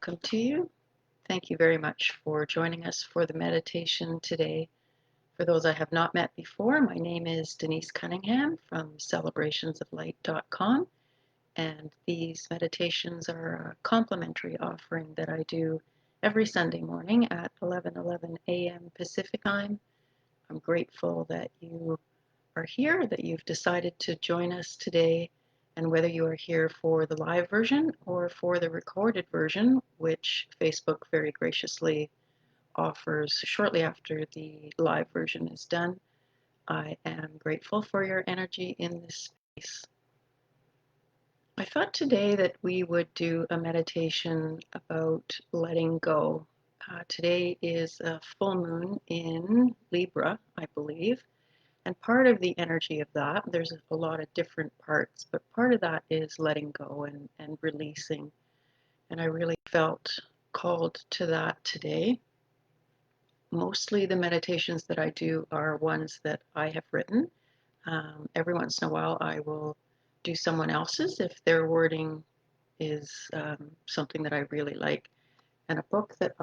welcome to you. Thank you very much for joining us for the meditation today. For those I have not met before, my name is Denise Cunningham from celebrationsoflight.com, and these meditations are a complimentary offering that I do every Sunday morning at 11:11 a.m. Pacific time. I'm grateful that you are here, that you've decided to join us today, and whether you are here for the live version or for the recorded version, which Facebook very graciously offers shortly after the live version is done, I am grateful for your energy in this space. I thought today that we would do a meditation about letting go. Today is a full moon in Libra, I believe. And part of the energy of that, there's a lot of different parts, but part of that is letting go and releasing. And I really felt called to that today. Mostly the meditations that I do are ones that I have written. Every once in a while, I will do someone else's if their wording is something that I really like. And a book that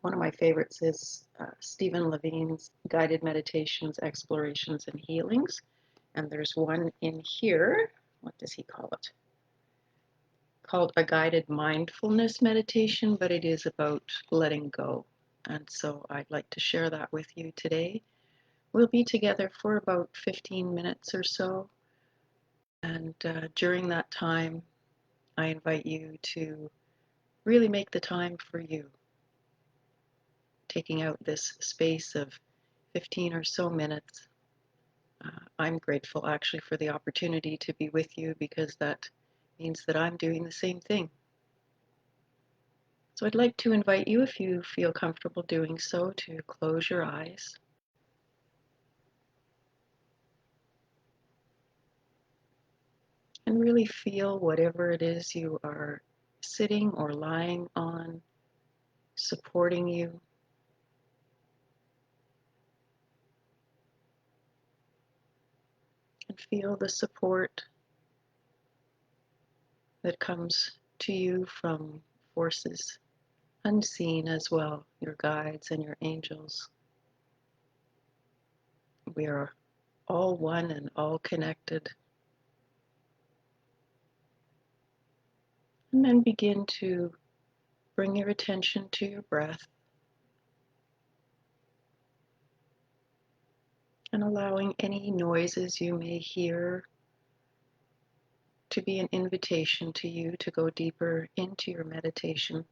one of my favorites is Stephen Levine's Guided Meditations, Explorations, and Healings. And there's one in here, what does he call it? Called a guided mindfulness meditation, but it is about letting go. And so I'd like to share that with you today. We'll be together for about 15 minutes or so. And during that time, I invite you to really make the time for you, taking out this space of 15 or so minutes. I'm grateful actually for the opportunity to be with you because that means that I'm doing the same thing. So I'd like to invite you, if you feel comfortable doing so, to close your eyes. And really feel whatever it is you are sitting or lying on, supporting you. And feel the support that comes to you from forces unseen as well, your guides and your angels. We are all one and all connected. And then begin to bring your attention to your breath and allowing any noises you may hear to be an invitation to you to go deeper into your meditation.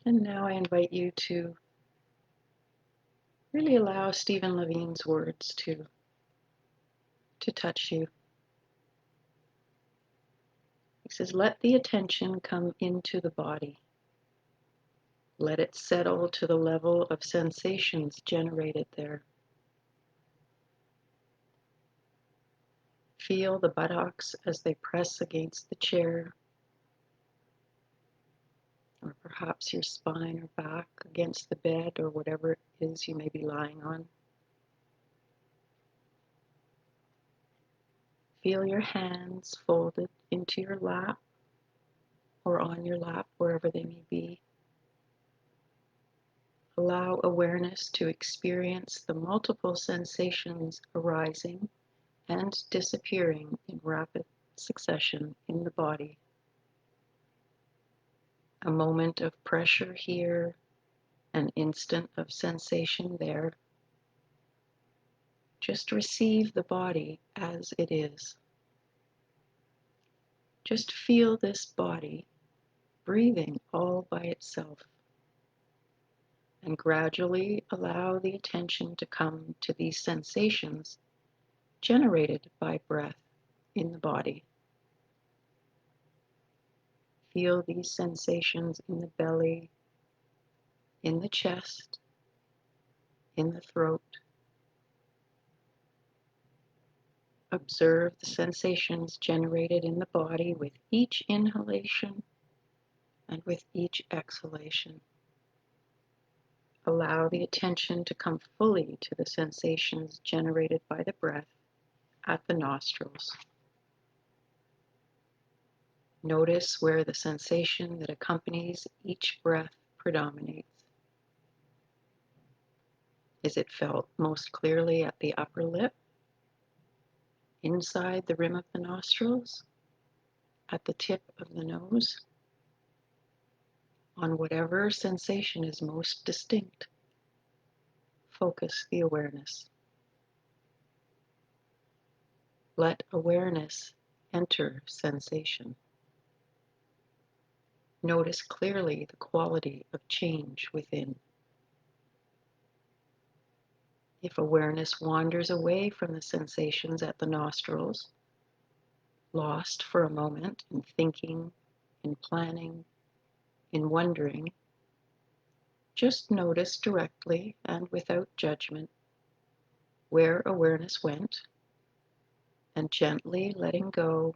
And now I invite you to really allow Stephen Levine's words to touch you. He says, let the attention come into the body. Let it settle to the level of sensations generated there. Feel the buttocks as they press against the chair, or perhaps your spine or back against the bed or whatever it is you may be lying on. Feel your hands folded into your lap or on your lap, wherever they may be. Allow awareness to experience the multiple sensations arising and disappearing in rapid succession in the body. A moment of pressure here, an instant of sensation there. Just receive the body as it is. Just feel this body breathing all by itself. And gradually allow the attention to come to these sensations generated by breath in the body. Feel these sensations in the belly, in the chest, in the throat. Observe the sensations generated in the body with each inhalation and with each exhalation. Allow the attention to come fully to the sensations generated by the breath at the nostrils. Notice where the sensation that accompanies each breath predominates. Is it felt most clearly at the upper lip, inside the rim of the nostrils, at the tip of the nose? On whatever sensation is most distinct, focus the awareness. Let awareness enter sensation. Notice clearly the quality of change within. If awareness wanders away from the sensations at the nostrils, lost for a moment in thinking, in planning, in wondering, just notice directly and without judgment where awareness went, and gently letting go,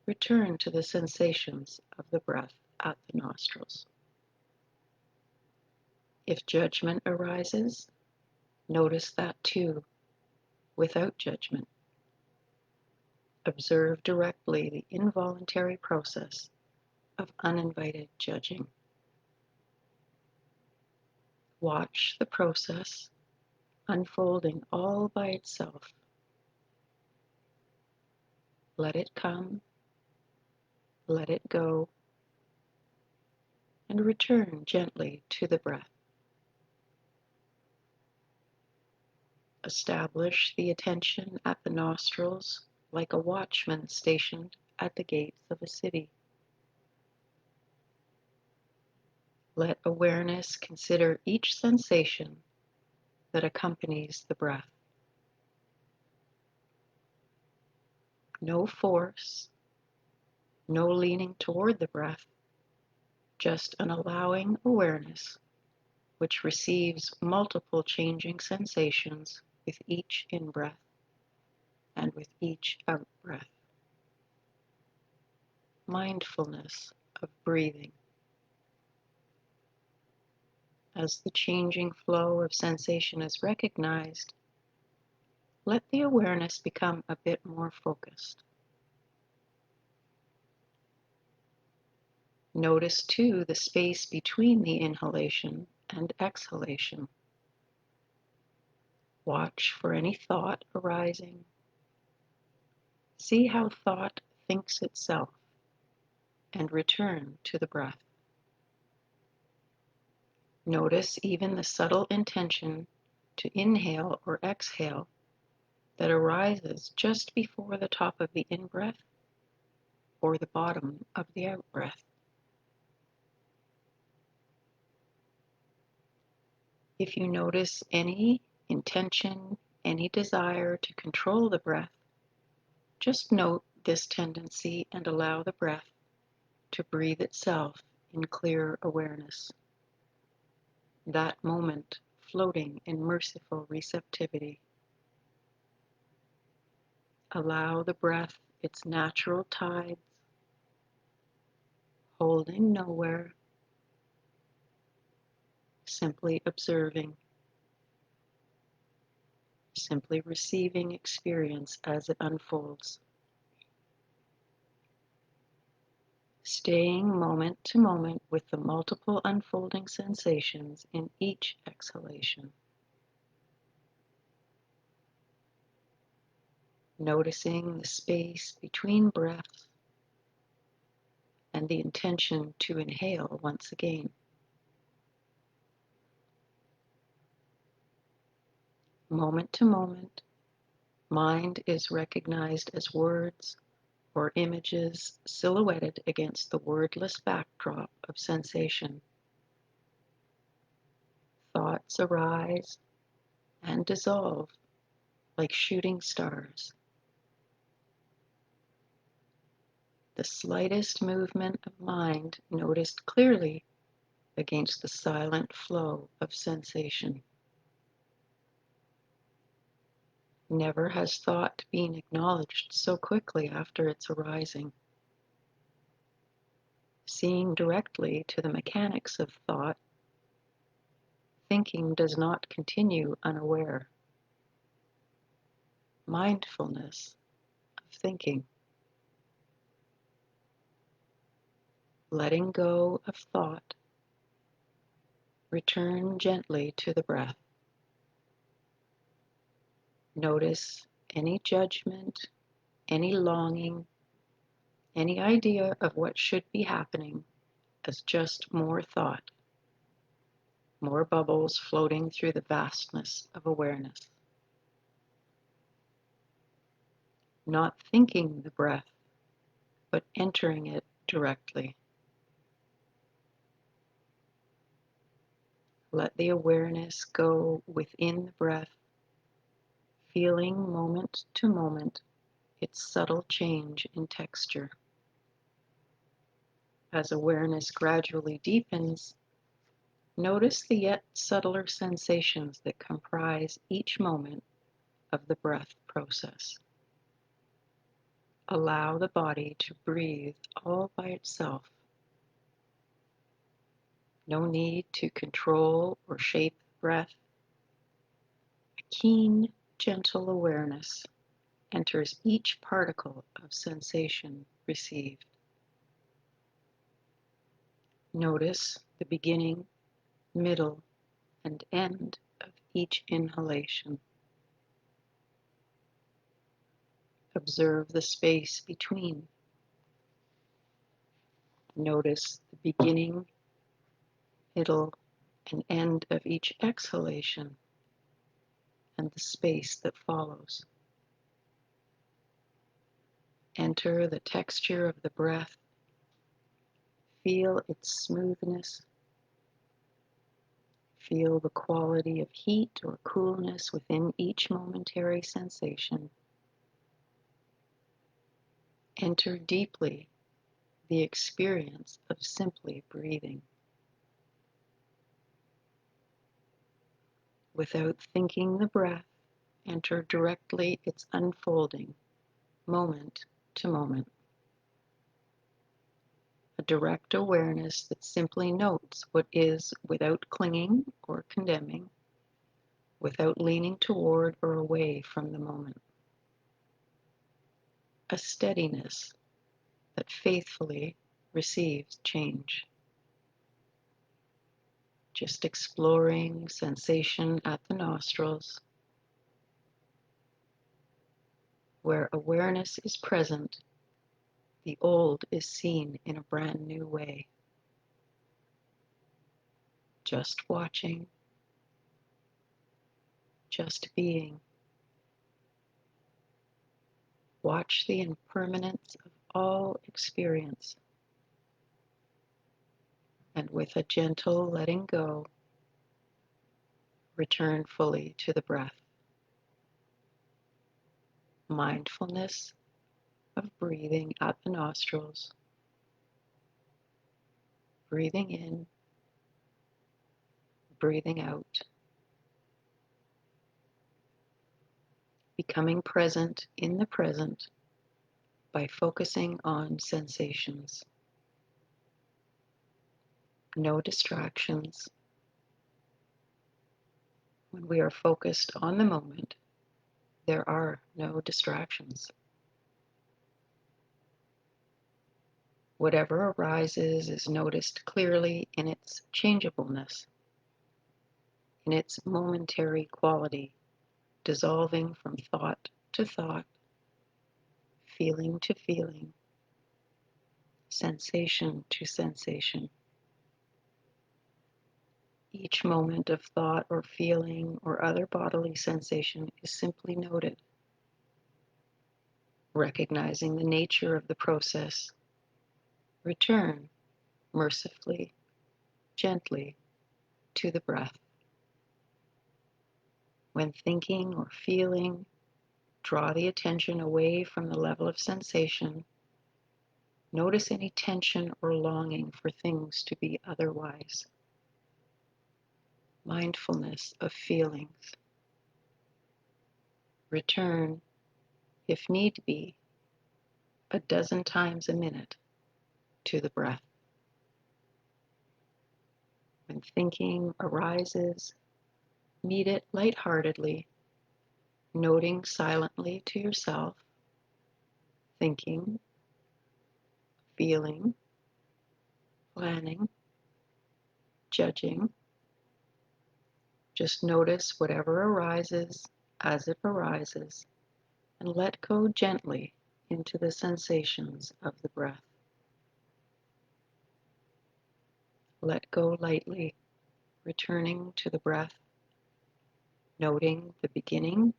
return to the sensations of the breath at the nostrils. If judgment arises, notice that too, without judgment. Observe directly the involuntary process of uninvited judging. Watch the process unfolding all by itself. Let it come, let it go, and return gently to the breath. Establish the attention at the nostrils like a watchman stationed at the gates of a city. Let awareness consider each sensation that accompanies the breath. No force, no leaning toward the breath, just an allowing awareness which receives multiple changing sensations with each in-breath and with each out-breath. Mindfulness of breathing. As the changing flow of sensation is recognized, let the awareness become a bit more focused. Notice too the space between the inhalation and exhalation. Watch for any thought arising. See how thought thinks itself and return to the breath. Notice even the subtle intention to inhale or exhale that arises just before the top of the in-breath or the bottom of the out-breath. If you notice any intention, any desire to control the breath, just note this tendency and allow the breath to breathe itself in clear awareness. That moment floating in merciful receptivity. Allow the breath its natural tides, holding nowhere, simply observing, simply receiving experience as it unfolds. Staying moment to moment with the multiple unfolding sensations in each exhalation. Noticing the space between breaths and the intention to inhale once again. Moment to moment, mind is recognized as words or images silhouetted against the wordless backdrop of sensation. Thoughts arise and dissolve like shooting stars. The slightest movement of mind noticed clearly against the silent flow of sensation. Never has thought been acknowledged so quickly after its arising. Seeing directly to the mechanics of thought, thinking does not continue unaware. Mindfulness of thinking. letting go of thought, return gently to the breath. Notice any judgment, any longing, any idea of what should be happening as just more thought, more bubbles floating through the vastness of awareness. Not thinking the breath, but entering it directly. Let the awareness go within the breath, feeling moment to moment its subtle change in texture. As awareness gradually deepens, notice the yet subtler sensations that comprise each moment of the breath process. Allow the body to breathe all by itself. No need to control or shape the breath. A keen, gentle awareness enters each particle of sensation received. Notice the beginning, middle, and end of each inhalation. Observe the space between. Notice the beginning, middle, and end of each exhalation and the space that follows. Enter the texture of the breath. Feel its smoothness. Feel the quality of heat or coolness within each momentary sensation. Enter deeply the experience of simply breathing. Without thinking the breath, enter directly its unfolding, moment to moment. A direct awareness that simply notes what is without clinging or condemning, without leaning toward or away from the moment. A steadiness that faithfully receives change. Just exploring sensation at the nostrils, where awareness is present, the old is seen in a brand new way. Just watching, just being. Watch the impermanence of all experience, and with a gentle letting go, return fully to the breath. Mindfulness of breathing at the nostrils, breathing in, breathing out, becoming present in the present by focusing on sensations. No distractions. When we are focused on the moment, there are no distractions. Whatever arises is noticed clearly in its changeableness, in its momentary quality, dissolving from thought to thought, feeling to feeling, sensation to sensation. Each moment of thought or feeling or other bodily sensation is simply noted, recognizing the nature of the process. Return mercifully, gently to the breath. When thinking or feeling, draw the attention away from the level of sensation. Notice any tension or longing for things to be otherwise. Mindfulness of feelings. Return, if need be, a dozen times a minute to the breath. When thinking arises, meet it lightheartedly, noting silently to yourself, thinking, feeling, planning, judging. Just notice whatever arises as it arises and let go gently into the sensations of the breath. Let go lightly, returning to the breath, noting the beginning,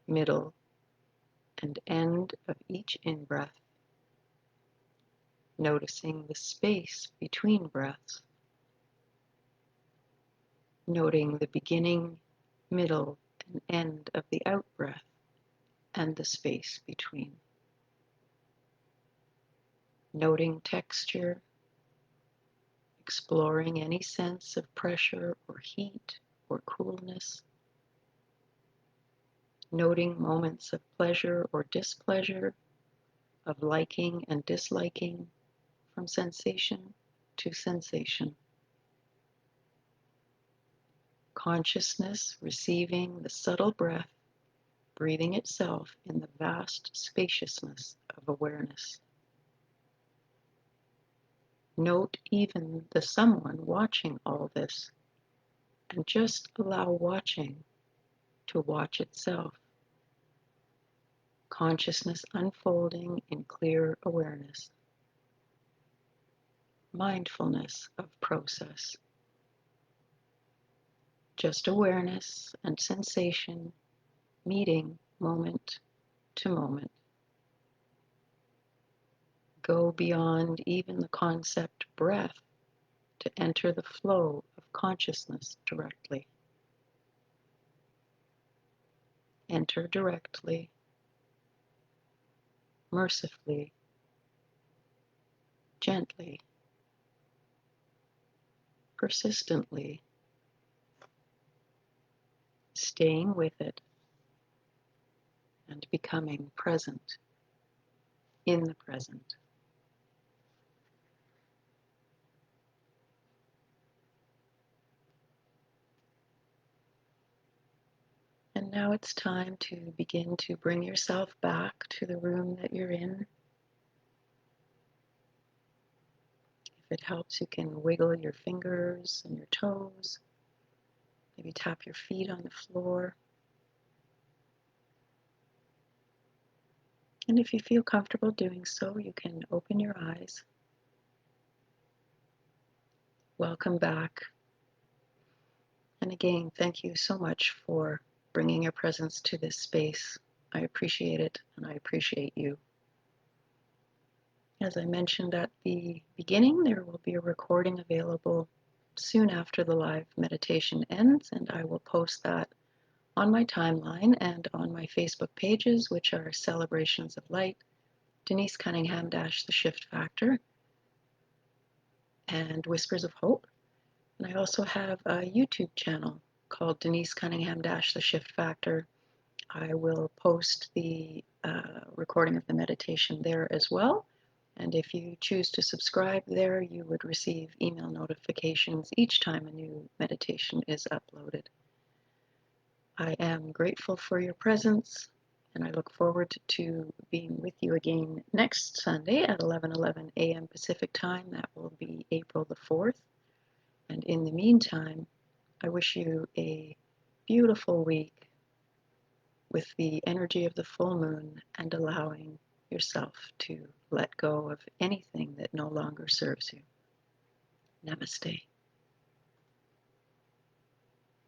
middle, and end of each in-breath, noticing the space between breaths, noting the beginning, middle, and end of the out-breath and the space between, noting texture, exploring any sense of pressure or heat or coolness, noting moments of pleasure or displeasure, of liking and disliking, from sensation to sensation. Consciousness receiving the subtle breath, breathing itself in the vast spaciousness of awareness. Note even the someone watching all this, and just allow watching to watch itself. Consciousness unfolding in clear awareness. Mindfulness of process. Just awareness and sensation meeting moment to moment. Go beyond even the concept breath to enter the flow of consciousness directly. Enter directly, mercifully, gently, persistently, staying with it and becoming present in the present. And now it's time to begin to bring yourself back to the room that you're in. If it helps, you can wiggle your fingers and your toes. Maybe tap your feet on the floor. And if you feel comfortable doing so, you can open your eyes. Welcome back. And again, thank you so much for bringing your presence to this space. I appreciate it, and I appreciate you. As I mentioned at the beginning, there will be a recording available soon after the live meditation ends, and I will post that on my timeline and on my Facebook pages, which are Celebrations of Light, Denise Cunningham The Shift Factor, and Whispers of Hope. And I also have a YouTube channel called Denise Cunningham The Shift Factor. I will post the recording of the meditation there as well. And if you choose to subscribe there, you would receive email notifications each time a new meditation is uploaded. I am grateful for your presence, and I look forward to being with you again next Sunday at 11:11 a.m. Pacific Time. That will be April the 4th. And in the meantime, I wish you a beautiful week with the energy of the full moon and allowing yourself to let go of anything that no longer serves you. Namaste.